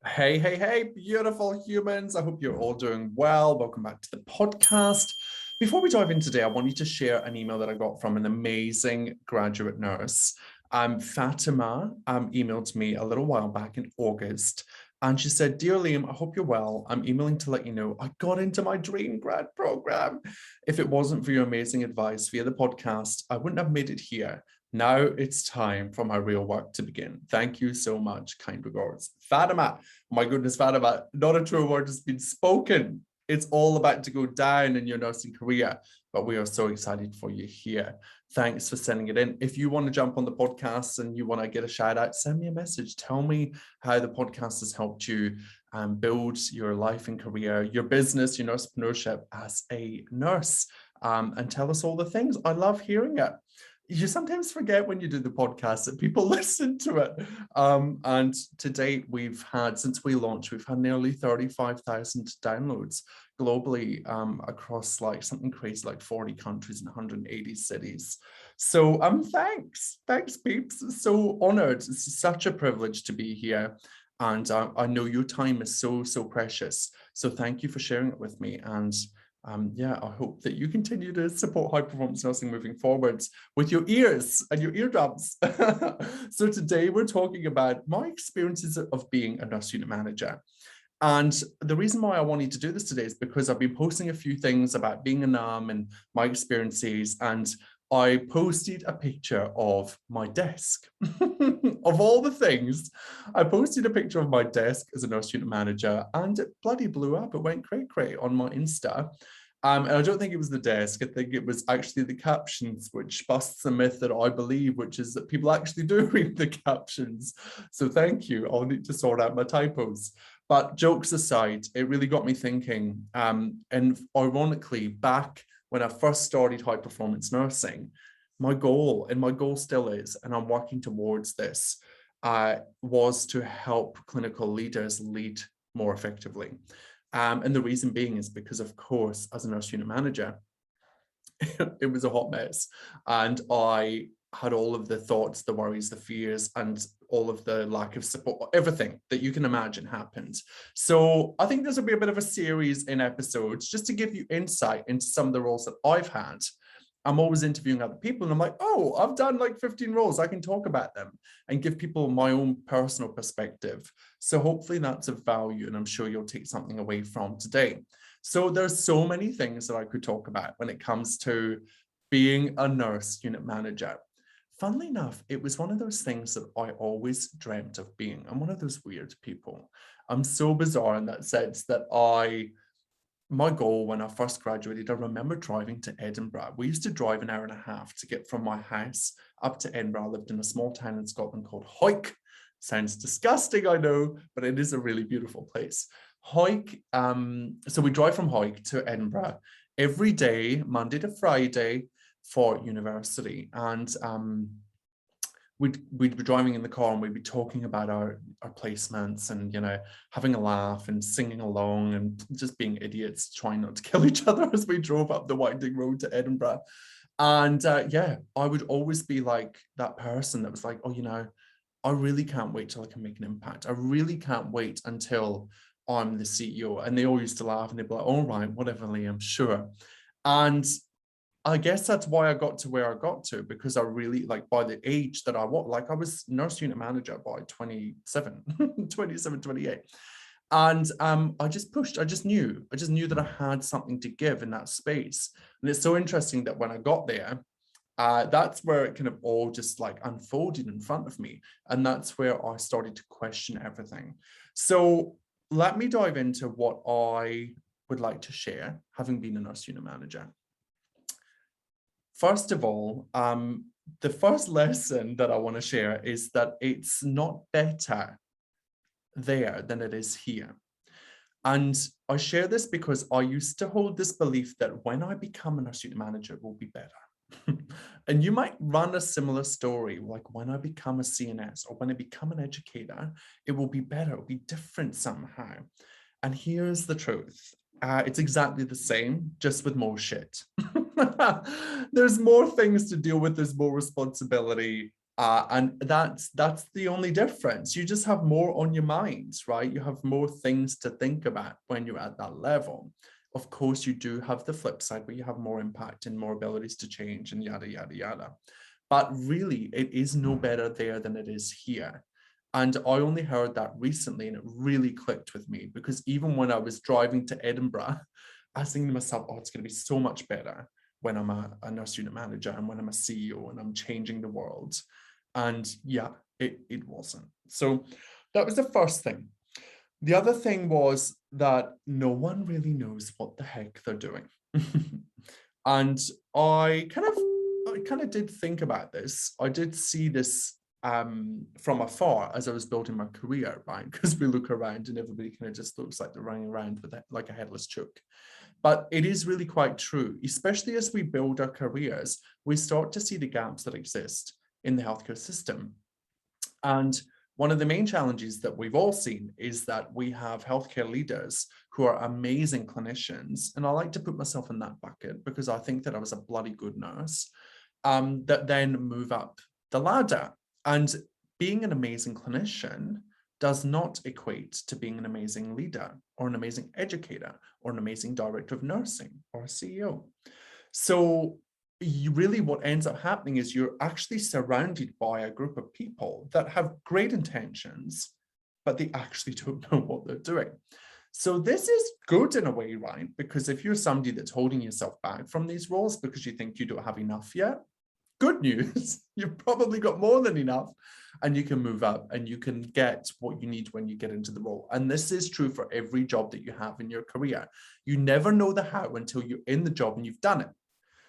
Hey, hey, hey, beautiful humans. I hope you're all doing well. Welcome back to the podcast. Before we dive in today, I want you to share an email that I got from an amazing graduate nurse. Fatima emailed me a little while back in August, and she said, "Dear Liam, I hope you're well. I'm emailing to let you know I got into my dream grad program. If it wasn't for your amazing advice via the podcast, I wouldn't have made it here. Now it's time for my real work to begin. Thank you so much. Kind regards, Fatima." My goodness, Fatima, not a true word has been spoken. It's all about to go down in your nursing career, but we are so excited for you here. Thanks for sending it in. If you want to jump on the podcast and you want to get a shout out, send me a message. Tell me how the podcast has helped you build your life and career, your business, your entrepreneurship as a nurse, and tell us all the things. I love hearing it. You sometimes forget when you do the podcast that people listen to it. And to date, since we launched, we've had nearly 35,000 downloads globally, across like something crazy like 40 countries and 180 cities. So thanks peeps. So honored. It's such a privilege to be here. And I know your time is so precious. So thank you for sharing it with me. And I hope that you continue to support high performance nursing moving forwards with your ears and your eardrums. So today we're talking about my experiences of being a nurse unit manager. And the reason why I wanted to do this today is because I've been posting a few things about being a NUM and my experiences, and I posted a picture of my desk. Of all the things, I posted a picture of my desk as a nurse unit manager, and it bloody blew up. It went cray-cray on my Insta. And I don't think it was the desk. I think it was actually the captions, which busts the myth that I believe, which is that people actually do read the captions. So thank you. I'll need to sort out my typos. But jokes aside, it really got me thinking. And ironically, back when I first started high performance nursing, my goal still is, and I'm working towards this, was to help clinical leaders lead more effectively. And the reason being is because, of course, as a nurse unit manager, it was a hot mess. And I had all of the thoughts, the worries, the fears, and all of the lack of support, everything that you can imagine happened. So I think this will be a bit of a series in episodes just to give you insight into some of the roles that I've had. I'm always interviewing other people and I'm like, oh, I've done like 15 roles. I can talk about them and give people my own personal perspective. So hopefully that's of value, and I'm sure you'll take something away from today. So there's so many things that I could talk about when it comes to being a nurse unit manager. Funnily enough, it was one of those things that I always dreamt of being. I'm one of those weird people. I'm so bizarre in that sense that my goal when I first graduated, I remember driving to Edinburgh. We used to drive an hour and a half to get from my house up to Edinburgh. I lived in a small town in Scotland called Hawick. Sounds disgusting, I know, but it is a really beautiful place. Hawick, so we drive from Hawick to Edinburgh every day, Monday to Friday, for university. And we'd be driving in the car and we'd be talking about our placements and, having a laugh and singing along and just being idiots, trying not to kill each other as we drove up the winding road to Edinburgh. And I would always be like that person that was like, oh, I really can't wait till I can make an impact. I really can't wait until I'm the CEO. And they all used to laugh and they'd be like, all right, whatever, Liam, sure. And I guess that's why I got to where I got to, because I really, like, by the age that I was nurse unit manager by 27, 28. And I just pushed, I just knew that I had something to give in that space. And it's so interesting that when I got there, that's where it kind of all just like unfolded in front of me. And that's where I started to question everything. So let me dive into what I would like to share, having been a nurse unit manager. First of all, the first lesson that I want to share is that it's not better there than it is here. And I share this because I used to hold this belief that when I become a nurse unit manager, it will be better. And you might run a similar story, like when I become a CNS or when I become an educator, it will be better, it will be different somehow. And here's the truth. It's exactly the same, just with more shit. There's more things to deal with. There's more responsibility. And that's the only difference. You just have more on your mind, right? You have more things to think about when you're at that level. Of course, you do have the flip side where you have more impact and more abilities to change and yada, yada, yada. But really, it is no better there than it is here. And I only heard that recently and it really clicked with me, because even when I was driving to Edinburgh, I was thinking to myself, oh, it's going to be so much better when I'm a nurse unit manager and when I'm a CEO and I'm changing the world. And yeah, it wasn't. So that was the first thing. The other thing was that no one really knows what the heck they're doing. And I kind of did think about this. I did see this from afar as I was building my career, right? Because we look around and everybody kind of just looks like they're running around with like a headless chook. But it is really quite true, especially as we build our careers, we start to see the gaps that exist in the healthcare system. And one of the main challenges that we've all seen is that we have healthcare leaders who are amazing clinicians. And I like to put myself in that bucket because I think that I was a bloody good nurse, that then move up the ladder. And being an amazing clinician does not equate to being an amazing leader or an amazing educator or an amazing director of nursing or a CEO. So what ends up happening is you're actually surrounded by a group of people that have great intentions, but they actually don't know what they're doing. So this is good in a way, right? Because if you're somebody that's holding yourself back from these roles because you think you don't have enough yet, good news, you've probably got more than enough, and you can move up and you can get what you need when you get into the role. And this is true for every job that you have in your career. You never know the how until you're in the job and you've done it.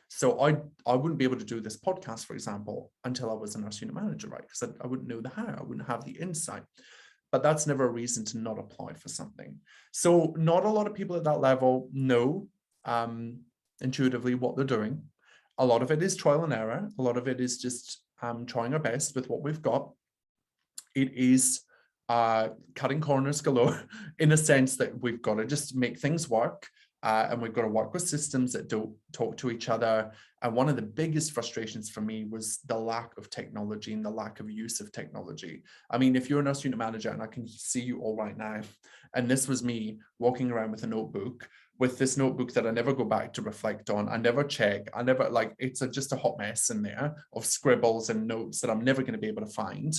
So I wouldn't be able to do this podcast, for example, until I was a nurse unit manager, right? Because I wouldn't know the how, I wouldn't have the insight. But that's never a reason to not apply for something. So not a lot of people at that level know intuitively what they're doing. A lot of it is trial and error. A lot of it is just trying our best with what we've got. It is cutting corners galore in a sense that we've got to just make things work. And we've got to work with systems that don't talk to each other. And one of the biggest frustrations for me was the lack of technology and the lack of use of technology. I mean, if you're a nurse unit manager, and I can see you all right now, and this was me walking around with a notebook, with this notebook that I never go back to reflect on, I never check, I never, like, it's just a hot mess in there of scribbles and notes that I'm never going to be able to find.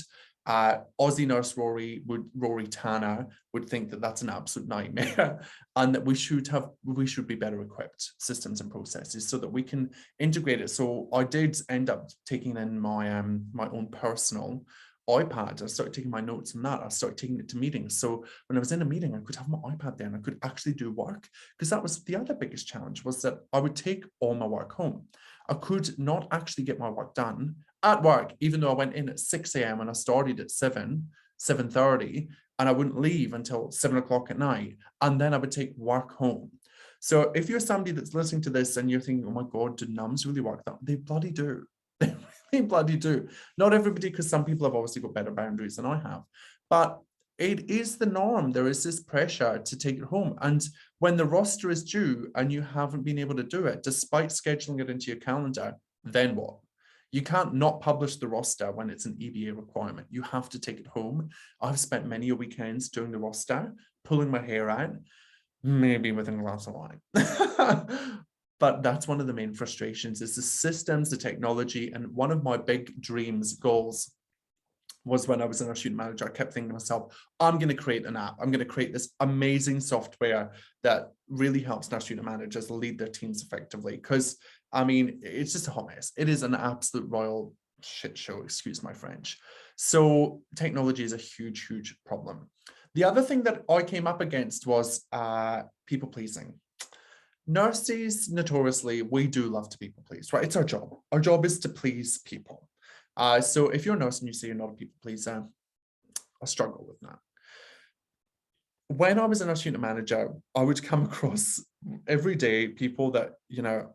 Aussie nurse Rory Tanner would think that that's an absolute nightmare, and that we should be better equipped systems and processes so that we can integrate it. So I did end up taking in my my own personal iPad. I started taking my notes on that. I started taking it to meetings. So when I was in a meeting, I could have my iPad there and I could actually do work, because that was the other biggest challenge, was that I would take all my work home. I could not actually get my work done at work, even though I went in at 6 a.m. and I started at 7:30, and I wouldn't leave until 7 o'clock at night. And then I would take work home. So if you're somebody that's listening to this and you're thinking, oh my God, do numbs really work that? They bloody do. They bloody do. Not everybody, because some people have obviously got better boundaries than I have. But it is the norm. There is this pressure to take it home. And when the roster is due and you haven't been able to do it, despite scheduling it into your calendar, then what? You can't not publish the roster when it's an EBA requirement. You have to take it home. I've spent many weekends doing the roster, pulling my hair out, maybe with a glass of wine. But that's one of the main frustrations, is the systems, the technology. And one of my big dreams, goals, was when I was a nurse unit manager, I kept thinking to myself, I'm going to create an app. I'm going to create this amazing software that really helps nurse unit managers lead their teams effectively. Because, I mean, it's just a hot mess. It is an absolute royal shit show, excuse my French. So technology is a huge, huge problem. The other thing that I came up against was people pleasing. Nurses, notoriously, we do love to people please, right? It's our job. Our job is to please people. So if you're a nurse and you say you're not a people pleaser, I struggle with that. When I was a nurse unit manager, I would come across every day people that, you know,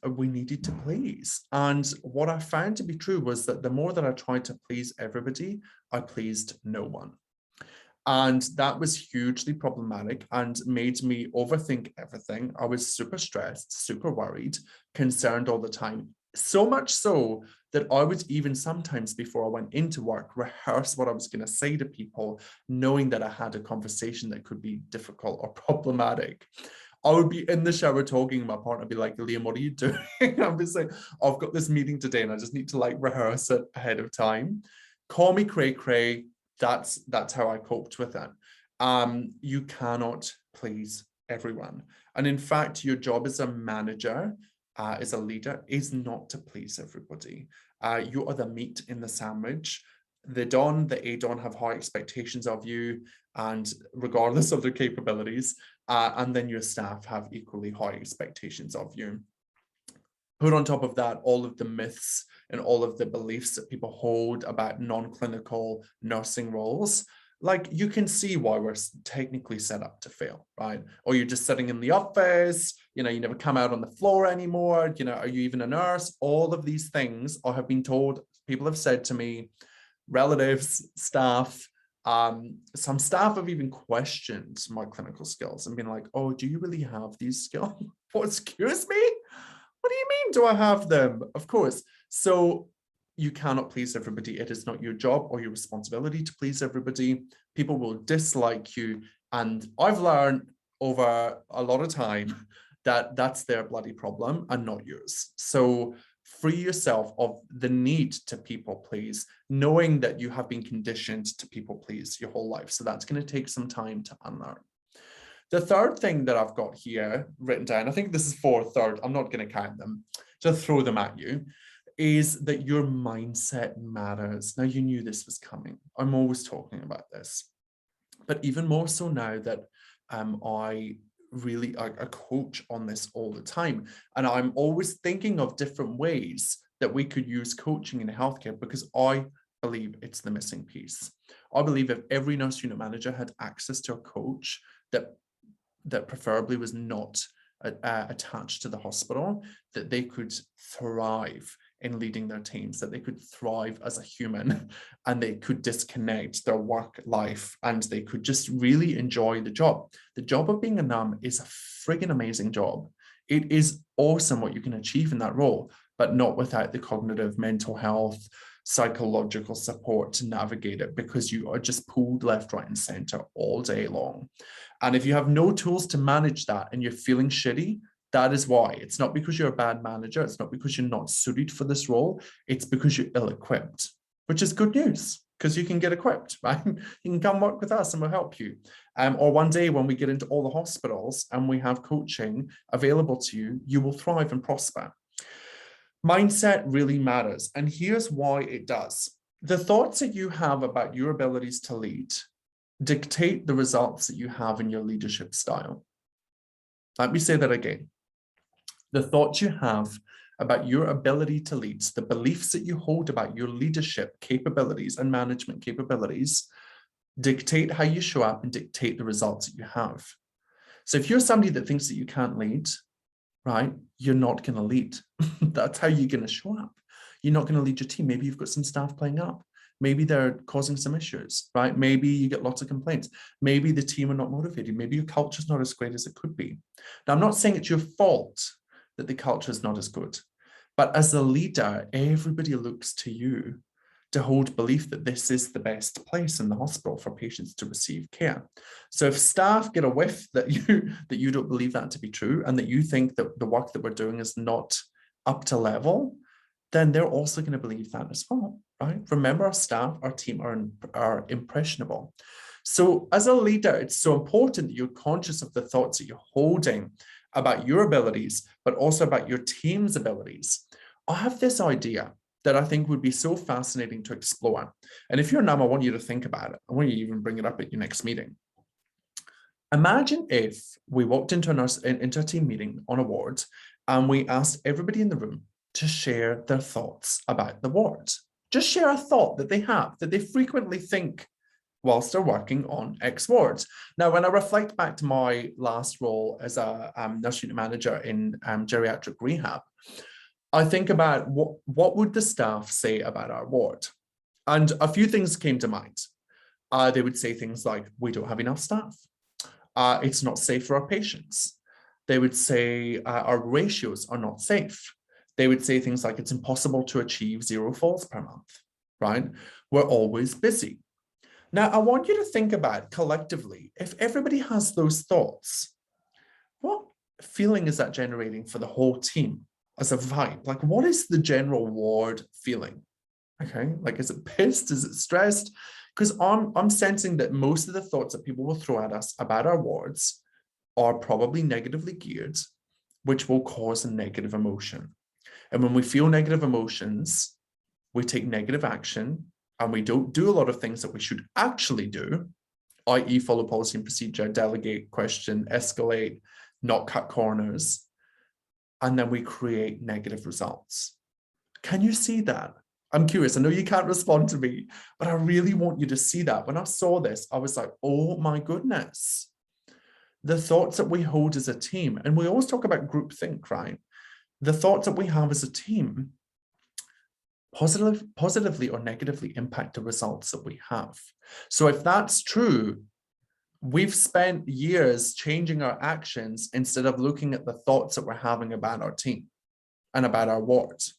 we needed to please. And what I found to be true was that the more that I tried to please everybody, I pleased no one. And that was hugely problematic and made me overthink everything. I was super stressed, super worried, concerned all the time, So much so that I would even sometimes, before I went into work, rehearse what I was going to say to people, knowing that I had a conversation that could be difficult or problematic. I would be in the shower talking to my partner. I'd be like, Liam, what are you doing? I'm just like, I've got this meeting today and I just need to like rehearse it ahead of time. Call me cray cray. That's how I coped with it. You cannot please everyone. And in fact, your job as a manager, as a leader, is not to please everybody. You are the meat in the sandwich. The Don, the A-Don have high expectations of you, and regardless of their capabilities, and then your staff have equally high expectations of you. Put on top of that all of the myths and all of the beliefs that people hold about non-clinical nursing roles. Like, you can see why we're technically set up to fail, right? Or you're just sitting in the office, you never come out on the floor anymore, are you even a nurse? All of these things I have been told, people have said to me, relatives, staff, some staff have even questioned my clinical skills and been like, oh, do you really have these skills? What, excuse me? What do you mean, do I have them? Of course. So you cannot please everybody. It is not your job or your responsibility to please everybody. People will dislike you. And I've learned over a lot of time that that's their bloody problem and not yours. So free yourself of the need to people please, knowing that you have been conditioned to people please your whole life. So that's going to take some time to unlearn. The third thing that I've got here written down, I think this is third, I'm not going to count them, just throw them at you, is that your mindset matters. Now, you knew this was coming. I'm always talking about this, but even more so now that I coach on this all the time. And I'm always thinking of different ways that we could use coaching in healthcare, because I believe it's the missing piece. I believe if every nurse unit manager had access to a coach that preferably was not attached to the hospital, that they could thrive in leading their teams, that they could thrive as a human, and they could disconnect their work life, and they could just really enjoy the job. The job of being a NUM is a friggin' amazing job. It is awesome what you can achieve in that role, but not without the cognitive, mental health, psychological support to navigate it, because you are just pulled left, right, and center all day long. And if you have no tools to manage that and you're feeling shitty, that is why. It's not because you're a bad manager. It's not because you're not suited for this role. It's because you're ill-equipped, which is good news, because you can get equipped, right? You can come work with us and we'll help you. Or one day when we get into all the hospitals and we have coaching available to you, you will thrive and prosper. Mindset really matters. And here's why it does. The thoughts that you have about your abilities to lead dictate the results that you have in your leadership style. Let me say that again. The thoughts you have about your ability to lead, the beliefs that you hold about your leadership capabilities and management capabilities, dictate how you show up and dictate the results that you have. So if you're somebody that thinks that you can't lead, right, you're not going to lead. That's how you're going to show up. You're not going to lead your team. Maybe you've got some staff playing up. Maybe they're causing some issues, right? Maybe you get lots of complaints. Maybe the team are not motivated. Maybe your culture is not as great as it could be. Now, I'm not saying it's your fault that the culture is not as good, but as a leader, everybody looks to you to hold belief that this is the best place in the hospital for patients to receive care. So if staff get a whiff that you don't believe that to be true, and that you think that the work that we're doing is not up to level, then they're also going to believe that as well, right? Remember, our staff, our team are impressionable. So as a leader, it's so important that you're conscious of the thoughts that you're holding about your abilities, but also about your team's abilities. I have this idea that I think would be so fascinating to explore. And if you're a NUM, I want you to think about it. I want you to even bring it up at your next meeting. Imagine if we walked into a team meeting on a ward and we asked everybody in the room to share their thoughts about the ward. Just share a thought that they have, that they frequently think whilst they're working on X wards. Now, when I reflect back to my last role as a nurse unit manager in geriatric rehab, I think about what would the staff say about our ward? And a few things came to mind. They would say things like, we don't have enough staff. It's not safe for our patients. They would say our ratios are not safe. They would say things like, it's impossible to achieve 0 falls per month, right? We're always busy. Now, I want you to think about collectively, if everybody has those thoughts, what feeling is that generating for the whole team as a vibe? Like, what is the general ward feeling? Okay, like, is it pissed? Is it stressed? Because I'm sensing that most of the thoughts that people will throw at us about our wards are probably negatively geared, which will cause a negative emotion. And when we feel negative emotions, we take negative action and we don't do a lot of things that we should actually do, i.e. follow policy and procedure, delegate, question, escalate, not cut corners. And then we create negative results. Can you see that? I'm curious. I know you can't respond to me, but I really want you to see that. When I saw this, I was like, oh my goodness. The thoughts that we hold as a team, and we always talk about groupthink, right? The thoughts that we have as a team positively or negatively impact the results that we have. So if that's true, we've spent years changing our actions instead of looking at the thoughts that we're having about our team and about our wards.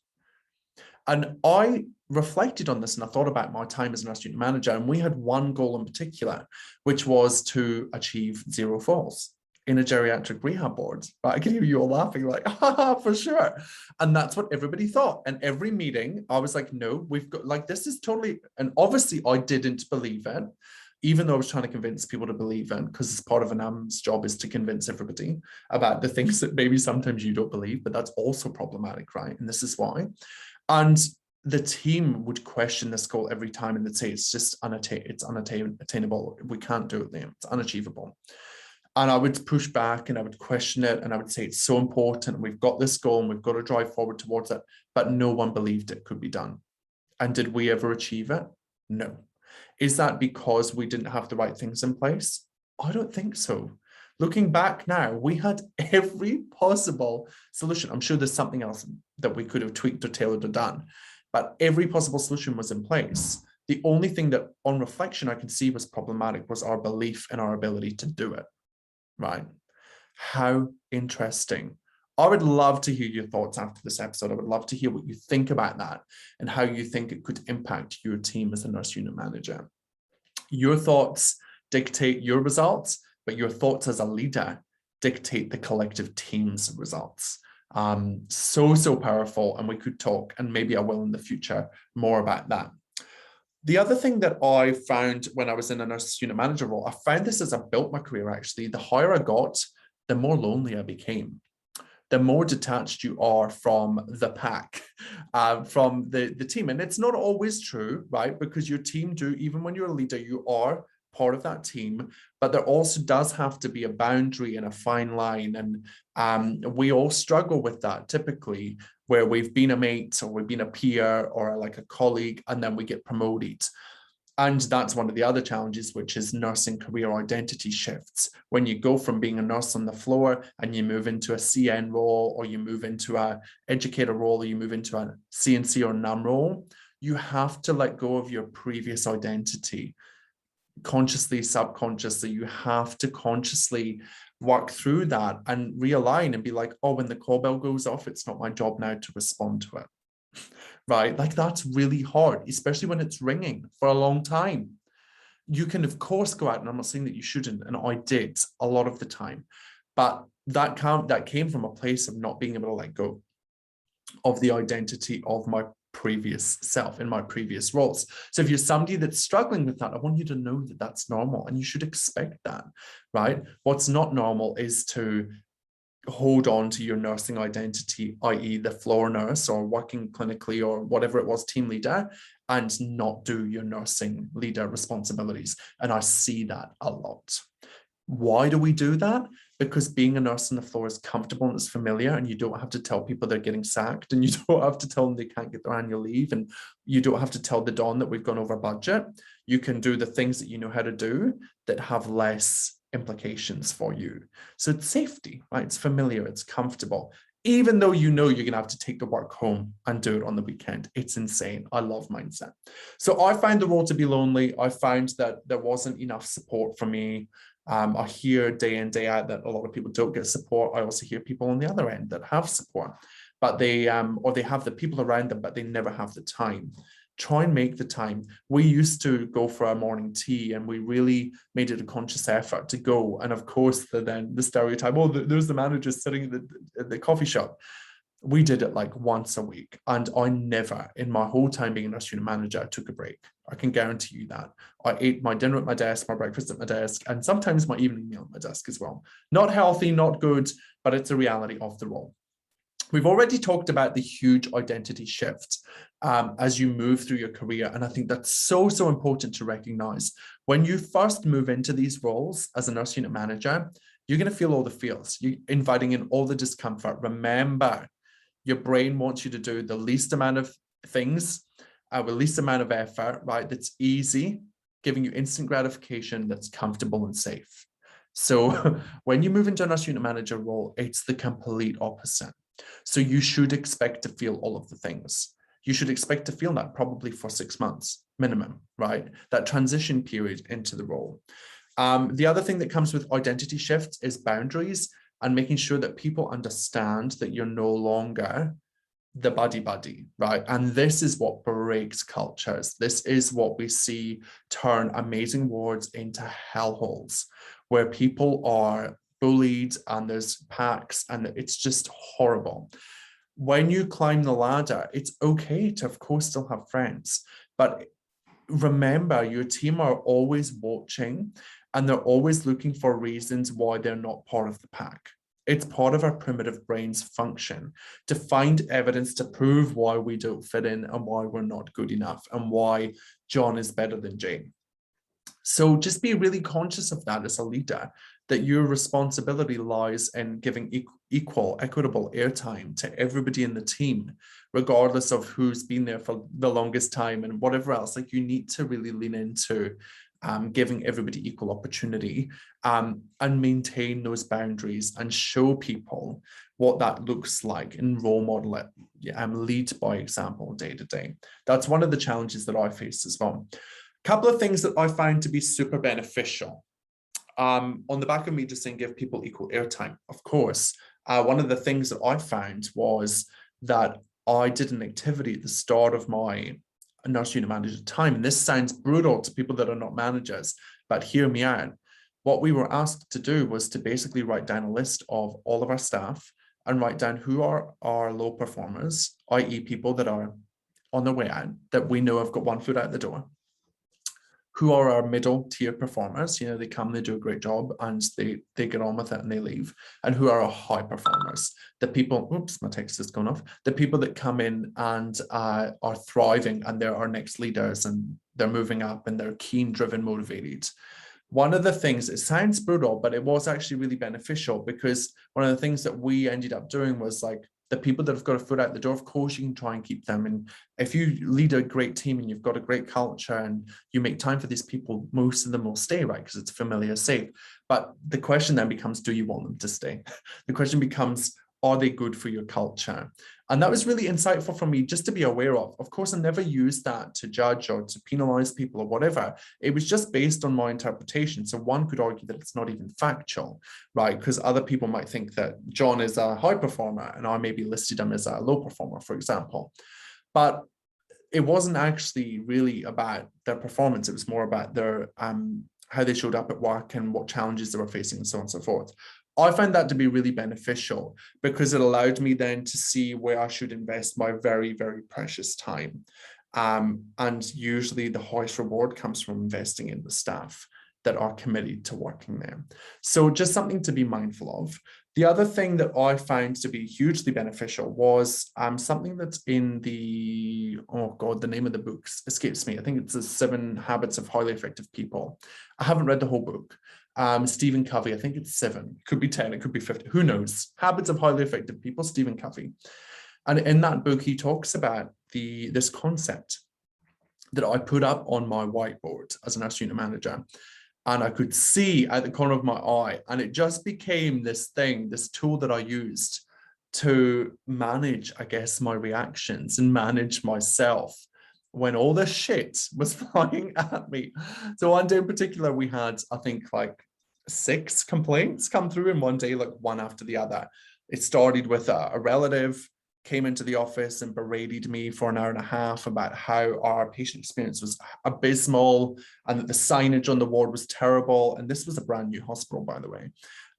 And I reflected on this and I thought about my time as a nurse student manager, and we had one goal in particular, which was to achieve 0 falls in a geriatric rehab board. But I can hear you all laughing like, haha, for sure. And that's what everybody thought. And every meeting, I was like, no, we've got, like, this is totally, and obviously I didn't believe it, even though I was trying to convince people to believe in, because it's part of an AM's job is to convince everybody about the things that maybe sometimes you don't believe, but that's also problematic, right? And this is why. And the team would question this goal every time and they'd say, it's just unattainable. We can't do it, Liam. It's unachievable. And I would push back and I would question it. And I would say, it's so important. We've got this goal and we've got to drive forward towards it. But no one believed it could be done. And did we ever achieve it? No. Is that because we didn't have the right things in place? I don't think so. Looking back now, we had every possible solution. I'm sure there's something else that we could have tweaked or tailored or done, but every possible solution was in place. The only thing that on reflection I can see was problematic was our belief in our ability to do it, right? How interesting. I would love to hear your thoughts after this episode. I would love to hear what you think about that and how you think it could impact your team as a nurse unit manager. Your thoughts dictate your results, but your thoughts as a leader dictate the collective team's results. So powerful, and we could talk, and maybe I will in the future, more about that. The other thing that I found when I was in a nurse unit manager role, I found this as I built my career actually, the higher I got, the more lonely I became. The more detached you are from the pack, from the team. And it's not always true, right? Because your team do, even when you're a leader, you are part of that team, but there also does have to be a boundary and a fine line. And we all struggle with that typically, where we've been a mate or we've been a peer or like a colleague, and then we get promoted. And that's one of the other challenges, which is nursing career identity shifts. When you go from being a nurse on the floor and you move into a CN role, or you move into an educator role, or you move into a CNC or NUM role, you have to let go of your previous identity. Consciously, subconsciously, you have to consciously work through that and realign and be like, oh, when the call bell goes off, it's not my job now to respond to it. Right? Like, that's really hard, especially when it's ringing for a long time. You can, of course, go out, and I'm not saying that you shouldn't, and I did a lot of the time, but that came from a place of not being able to let go of the identity of my previous self in my previous roles. So if you're somebody that's struggling with that, I want you to know that that's normal, and you should expect that, right? What's not normal is to hold on to your nursing identity, i.e. the floor nurse or working clinically or whatever it was, team leader, and not do your nursing leader responsibilities. And I see that a lot. Why do we do that? Because being a nurse on the floor is comfortable and it's familiar, and you don't have to tell people they're getting sacked, and you don't have to tell them they can't get their annual leave, and you don't have to tell the Dawn that we've gone over budget. You can do the things that you know how to do that have less implications for you. So it's safety, right? It's familiar, it's comfortable, even though you know you're going to have to take the work home and do it on the weekend. It's insane. I love mindset. So I found the role to be lonely. I found that there wasn't enough support for me. I hear day in, day out that a lot of people don't get support. I also hear people on the other end that have support. but they or they have the people around them, but they never have the time. Try and make the time. We used to go for our morning tea, and we really made it a conscious effort to go. And of course, the stereotype, oh, there's the manager sitting at the coffee shop. We did it like once a week, and I never, in my whole time being a nurse unit manager, took a break. I can guarantee you that. I ate my dinner at my desk, my breakfast at my desk, and sometimes my evening meal at my desk as well. Not healthy, not good, but it's a reality of the role. We've already talked about the huge identity shift as you move through your career. And I think that's so, so important to recognize. When you first move into these roles as a nurse unit manager, you're going to feel all the feels. You're inviting in all the discomfort. Remember, your brain wants you to do the least amount of things with least amount of effort, right? That's easy, giving you instant gratification, that's comfortable and safe. So when you move into a nurse unit manager role, it's the complete opposite. So you should expect to feel all of the things. You should expect to feel that probably for 6 months minimum, right? That transition period into the role. The other thing that comes with identity shifts is boundaries and making sure that people understand that you're no longer the buddy, right? And this is what breaks cultures. This is what we see turn amazing wards into hellholes, where people are bullied and there's packs and it's just horrible. When you climb the ladder, it's okay to, of course, still have friends, but remember your team are always watching and they're always looking for reasons why they're not part of the pack. It's part of our primitive brain's function to find evidence to prove why we don't fit in and why we're not good enough and why John is better than Jane. So just be really conscious of that as a leader, that your responsibility lies in giving equal, equitable airtime to everybody in the team, regardless of who's been there for the longest time and whatever else. Like, you need to really lean into giving everybody equal opportunity and maintain those boundaries and show people what that looks like and role model it, lead by example day to day. That's one of the challenges that I face as well. Couple of things that I find to be super beneficial. On the back of me just saying give people equal airtime, of course, one of the things that I found was that I did an activity at the start of my nurse unit manager time, and this sounds brutal to people that are not managers, but hear me out. What we were asked to do was to basically write down a list of all of our staff and write down who are our low performers, i.e. people that are on their way out, that we know have got one foot out the door. Who are our middle tier performers? You know, they come, they do a great job, and they get on with it and they leave. And who are our high performers? The people, oops, my text has gone off. The people that come in and are thriving and they're our next leaders and they're moving up and they're keen, driven, motivated. One of the things, it sounds brutal, but it was actually really beneficial, because one of the things that we ended up doing was like, the people that have got a foot out the door, of course, you can try and keep them. And if you lead a great team and you've got a great culture and you make time for these people, most of them will stay, right? Because it's familiar, safe. But the question then becomes, do you want them to stay? The question becomes, are they good for your culture? And that was really insightful for me just to be aware of. Of course, I never used that to judge or to penalize people or whatever. It was just based on my interpretation. So one could argue that it's not even factual, right? Because other people might think that John is a high performer and I maybe listed him as a low performer, for example. But it wasn't actually really about their performance. It was more about their how they showed up at work and what challenges they were facing and so on and so forth. I found that to be really beneficial because it allowed me then to see where I should invest my very, very precious time. And usually the highest reward comes from investing in the staff that are committed to working there. So just something to be mindful of. The other thing that I found to be hugely beneficial was something that's in the, oh God, the name of the book escapes me. I think it's the 7 Habits of Highly Effective People. I haven't read the whole book. Stephen Covey, I think it's 7, it could be 10, it could be 50, who knows? Habits of Highly Effective People, Stephen Covey. And in that book, he talks about this concept that I put up on my whiteboard as a nurse unit manager. And I could see at the corner of my eye, and it just became this thing, this tool that I used to manage, I guess, my reactions and manage myself when all this shit was flying at me. So one day in particular, we had, I think, like 6 complaints come through in one day, like one after the other. It started with a relative came into the office and berated me for an hour and a half about how our patient experience was abysmal and that the signage on the ward was terrible. And this was a brand new hospital, by the way.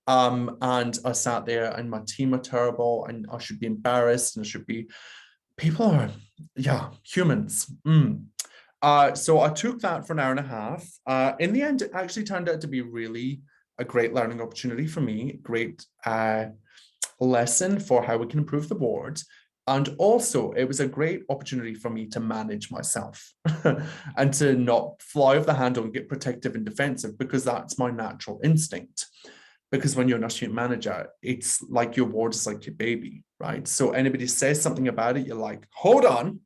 And I sat there and my team are terrible and I should be embarrassed and I should be, people are, yeah, humans. So I took that for an hour and a half. In the end, it actually turned out to be really a great learning opportunity for me, great lesson for how we can improve the board. And also, it was a great opportunity for me to manage myself and to not fly off the handle and get protective and defensive, because that's my natural instinct. Because when you're a nurse unit manager, it's like your ward is like your baby, right? So anybody says something about it, you're like, hold on,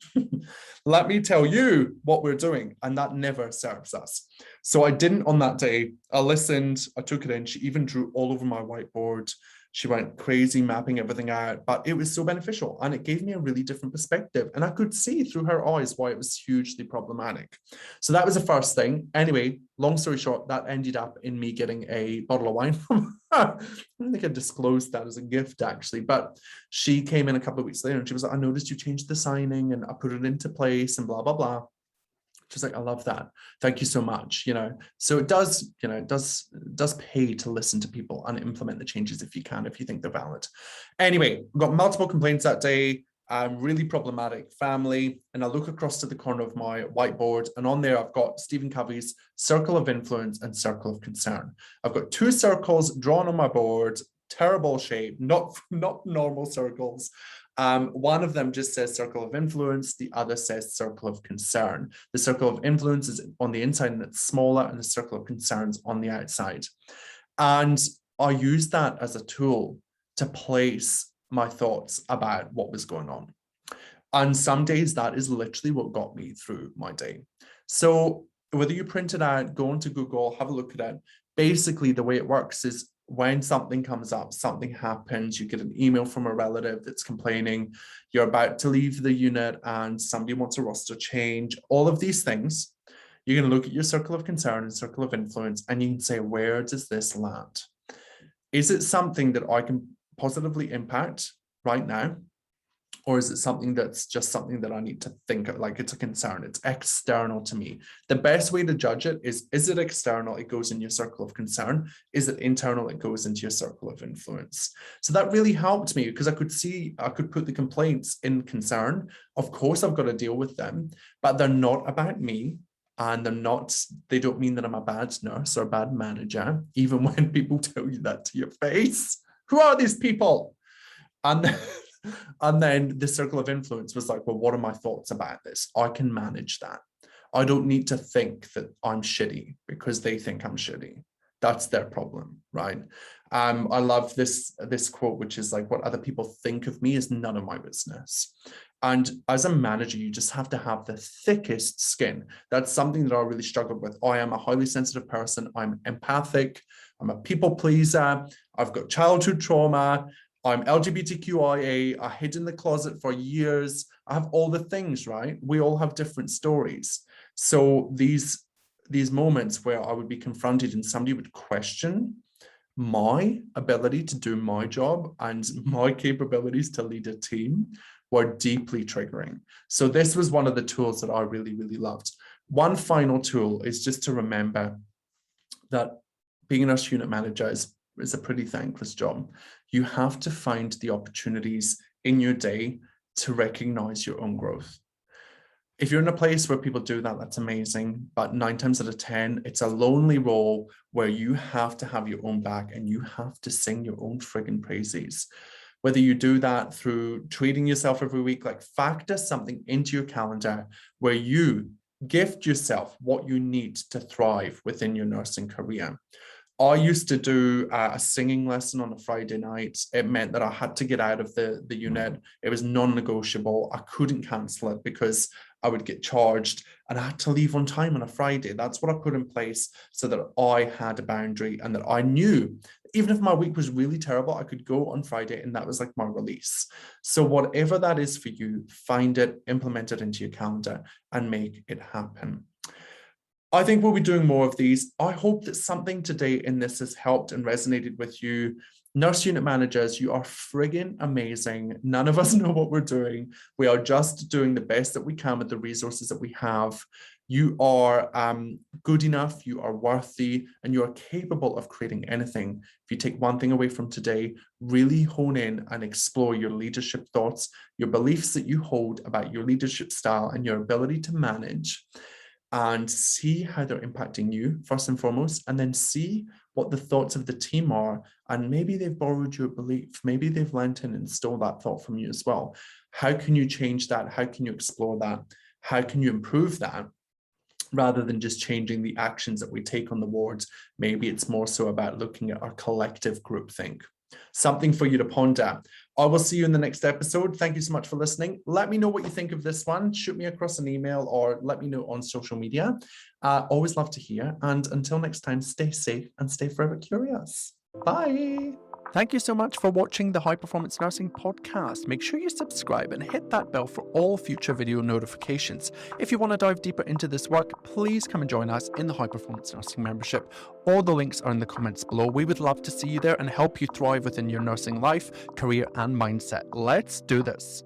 let me tell you what we're doing. And that never serves us. So I didn't on that day. I listened, I took it in. She even drew all over my whiteboard. She went crazy mapping everything out, but it was so beneficial and it gave me a really different perspective. And I could see through her eyes why it was hugely problematic. So that was the first thing. Anyway, long story short, that ended up in me getting a bottle of wine from her. I don't think I disclosed that as a gift actually, but she came in a couple of weeks later and she was like, I noticed you changed the signing and I put it into place and blah, blah, blah. She's like, I love that. Thank you so much. So it does, it does pay to listen to people and implement the changes if you can, if you think they're valid. Anyway, we got multiple complaints that day. Really problematic family. And I look across to the corner of my whiteboard and on there, I've got Stephen Covey's circle of influence and circle of concern. I've got two circles drawn on my board, terrible shape, not normal circles. One of them just says circle of influence. The other says circle of concern. The circle of influence is on the inside and it's smaller, and the circle of concerns on the outside. And I used that as a tool to place my thoughts about what was going on. And some days that is literally what got me through my day. So whether you print it out, go into Google, have a look at it. Basically, the way it works is when something comes up, something happens, you get an email from a relative that's complaining, you're about to leave the unit and somebody wants a roster change, all of these things, you're going to look at your circle of concern and circle of influence and you can say, where does this land? Is it something that I can positively impact right now? Or is it something that's just something that I need to think of, like it's a concern, it's external to me? The best way to judge it is it external, it goes in your circle of concern? Is it internal, it goes into your circle of influence? So that really helped me because I could put the complaints in concern. Of course, I've got to deal with them, but they're not about me. And they don't mean that I'm a bad nurse or a bad manager, even when people tell you that to your face. Who are these people? And then the circle of influence was like, well, what are my thoughts about this? I can manage that. I don't need to think that I'm shitty because they think I'm shitty. That's their problem, right? I love this quote, which is like, what other people think of me is none of my business. And as a manager, you just have to have the thickest skin. That's something that I really struggled with. I am a highly sensitive person. I'm empathic. I'm a people pleaser. I've got childhood trauma. I'm LGBTQIA, I hid in the closet for years. I have all the things, right? We all have different stories. So these moments where I would be confronted and somebody would question my ability to do my job and my capabilities to lead a team were deeply triggering. So this was one of the tools that I really, really loved. One final tool is just to remember that being a nurse unit manager is a pretty thankless job. You have to find the opportunities in your day to recognize your own growth. If you're in a place where people do that, that's amazing. But 9 times out of 10, it's a lonely role where you have to have your own back and you have to sing your own friggin' praises. Whether you do that through treating yourself every week, like factor something into your calendar where you gift yourself what you need to thrive within your nursing career. I used to do a singing lesson on a Friday night. It meant that I had to get out of the unit. It was non-negotiable. I couldn't cancel it because I would get charged and I had to leave on time on a Friday. That's what I put in place so that I had a boundary and that I knew even if my week was really terrible, I could go on Friday and that was like my release. So whatever that is for you, find it, implement it into your calendar and make it happen. I think we'll be doing more of these. I hope that something today in this has helped and resonated with you. Nurse unit managers, you are friggin' amazing. None of us know what we're doing. We are just doing the best that we can with the resources that we have. You are good enough, you are worthy, and you are capable of creating anything. If you take one thing away from today, really hone in and explore your leadership thoughts, your beliefs that you hold about your leadership style and your ability to manage, and see how they're impacting you first and foremost, and then see what the thoughts of the team are. And maybe they've borrowed your belief. Maybe they've lent in and stole that thought from you as well. How can you change that? How can you explore that? How can you improve that? Rather than just changing the actions that we take on the wards, maybe it's more so about looking at our collective groupthink. Something for you to ponder. I will see you in the next episode. Thank you so much for listening. Let me know what you think of this one. Shoot me across an email or let me know on social media. Always love to hear. And until next time, stay safe and stay forever curious. Bye. Thank you so much for watching the High Performance Nursing podcast. Make sure you subscribe and hit that bell for all future video notifications. If you want to dive deeper into this work, please come and join us in the High Performance Nursing membership. All the links are in the comments below. We would love to see you there and help you thrive within your nursing life, career, and mindset. Let's do this.